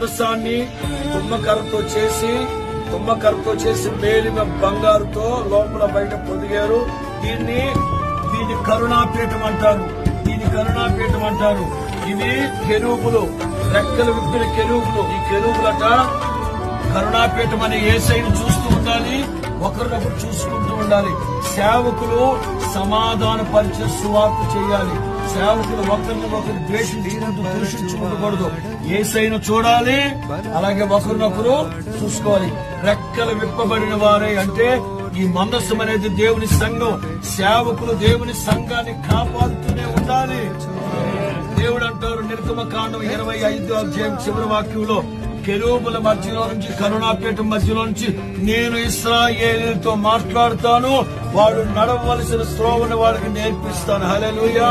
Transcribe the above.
మందసాన్ని తుమ్మకరతో చేసి మేలిన బంగారుతో లోపల బయట పొదిగారు. దీని కరుణాపీఠం అంటారు. ఇవి కెరూబులు, రెక్కలు విప్పిన కెరూబులు. ఈ కెరూబులట కరుణాపీఠం అనే యేసయ్యను చూస్తూ ఉండాలి, ఒకరినొకరు చూసుకుంటూ ఉండాలి. సేవకులు సమాధాన పరిచయ సువార్త చేయాలి. సేవకులు ఒకరినొకరు దూషించుకుంటూ యేసయ్యను చూడాలి, అలాగే ఒకరినొకరు చూసుకోవాలి. రెక్కలు విప్పబడిన వారే అంటే ఈ మందసం అనేది దేవుని సంఘం. సేవకులు దేవుని సంఘాన్ని కాపాడుతూనే ఉండాలి. దేవుడు అంటారు నిర్గమకాండం 25 చివరి వాక్యంలో, కెరూబుల మధ్యలో నుంచి, కరుణాపీఠం మధ్యలో నుంచి నేను ఇశ్రాయేలీయులతో మాట్లాడుతాను, వాడు నడవలసిన త్రోవను వాడికి నేర్పిస్తాను. హల్లెలూయా.